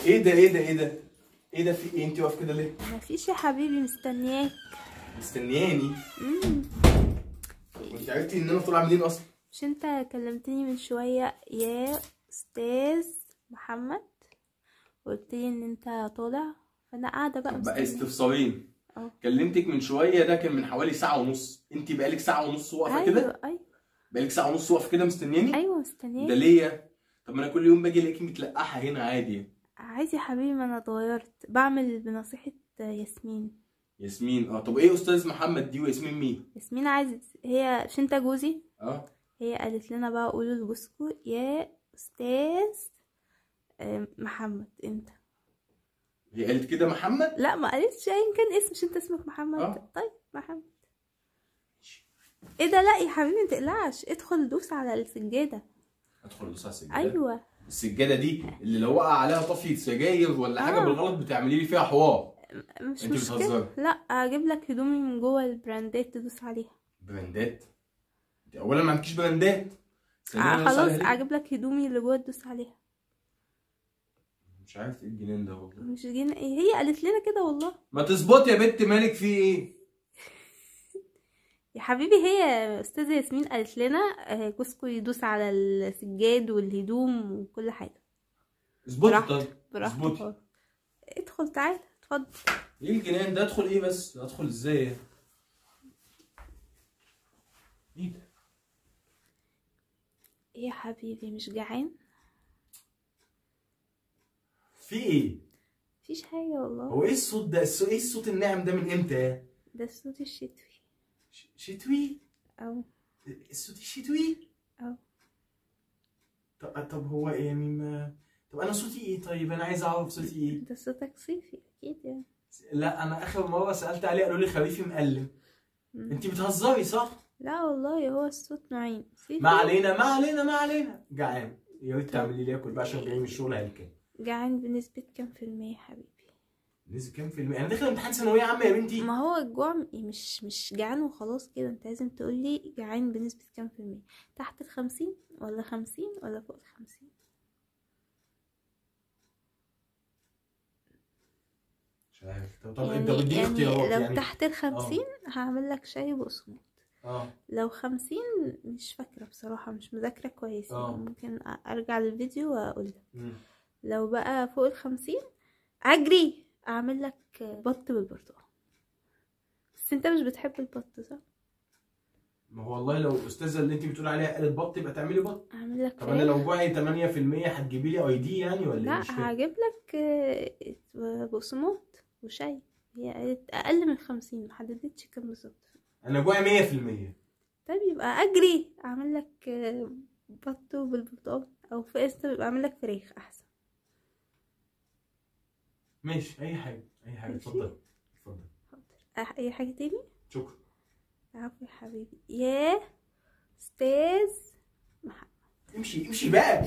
ايه ده ايه ده ايه ده ايه ده؟ في ايه؟ انت واقفه كده ليه؟ مفيش يا حبيبي، مستنياك. مستنياني؟ وانت عرفتي ان انا طالع منين اصلا؟ مش انت كلمتني من شوية يا استاذ محمد، قلت لي ان انت طالع، فانا قاعده بقى طب بقى مستنياك. استفسارين. كلمتك من شويه، ده كان من حوالي ساعه ونص، انت بقالك ساعه ونص واقفه كده؟ ايوه ايوه بقالك ساعه ونص واقفه كده مستنياني؟ ايوه ده مستنياك. ليا؟ طب ما انا كل يوم باجي الاقيكي متلقحه هنا عادي. عايز يا حبيبي، ما انا اتغيرت، بعمل بنصيحه ياسمين. ياسمين؟ اه. طب ايه استاذ محمد دي وياسمين مين؟ ياسمين هي مش انت جوزي؟ اه. هي قالت لنا بقى قولوا لجوزكوا يا استاذ محمد انت. هي قالت كده محمد؟ لا ما قالتش ايا كان اسم، مش انت اسمك محمد؟ طيب محمد. ايه ده؟ لا يا حبيبي متقلقش، ادخل دوس على السجاده. ادخل ادوس على السجاده؟ ايوه. السجاده دي اللي لو وقع عليها طفيه سجاير ولا حاجه بالغلط بتعملي لي فيها حوار. مش انت مشكله. بتهزري؟ لا اجيب لك هدومي من جوه البراندات تدوس عليها. براندات؟ انت اولا ما عندكيش براندات. خلاص اجيب لك هدومي اللي جوه تدوس عليها. مش عارف ايه الجنان ده والله. مش جينا ايه، هي قالت لنا كده والله. ما تظبطي يا بنت، مالك في ايه؟ يا حبيبي هي استاذه ياسمين قالت لنا جوزكو يدوس على السجاد والهدوم وكل حاجه. اظبطي. طيب براحتك. ادخل تعالى اتفضل. ايه الجنان ده؟ ادخل ايه بس؟ ادخل ازاي؟ ايه ده؟ ايه يا حبيبي مش جعان؟ في ايه؟ مفيش حاجه والله. هو ايه الصوت ده؟ ايه الصوت الناعم ده من امتى؟ ده الصوت الشتوي. شتوي؟ او الصوت الشتوي؟ او طب هو يعني ما... طب انا صوتي ايه؟ طيب انا عايز اعرف صوتي ايه. ده صوتك صيفي اكيد يعني. لا انا اخر مره سالت عليه قالوا لي خريفي مقلم. انت بتهزري صح؟ لا والله هو الصوت نوعين، صيفي. ما علينا ما علينا ما علينا. جعان، يا ريت تعملي لي اكل بقى عشان جاي من الشغل هلكان. جعان بنسبه كام في المية يا حبيبي؟ نسبة كام في المية؟ انا داخل امتحان ثانويه عامه يا بنتي. ما هو الجوع مش جعان وخلاص كده، انت لازم تقولي جعان بنسبة كام في المية. تحت 50 ولا 50 ولا فوق 50؟ مش عارف. طب انت بدي اختيارات لو يعني. تحت 50 هعمل لك شاي بقسماط. لو 50 مش فاكرة بصراحة، مش مذاكرة كويس يعني، ممكن ارجع للفيديو واقول لك. لو بقى فوق 50 اجري اعمل لك بط بالبرتقال. بس انت مش بتحب البط صح؟ ما هو والله لو الاستاذه اللي انت بتقول عليها قالت بط يبقى تعملي بط. اعمل لك. طب انا لو جوعي 8% هتجيبي لي اي دي يعني ولا لا ايه؟ مش فاهم. هجيب لك بقسماط وشاي. هي قالت اقل من 50، محددتش كام بالظبط. انا جوعي 100%. طيب يبقى اجري اعمل لك بط بالبرتقال، او في اسم يبقى اعمل لك فراخ احسن. ماشي اي حاجه اي حاجه. اتفضل اتفضل. حاضر. اي حاجه تاني؟ شكرا. عفوا يا حبيبي يا استاذ محمد. امشي امشي بقى.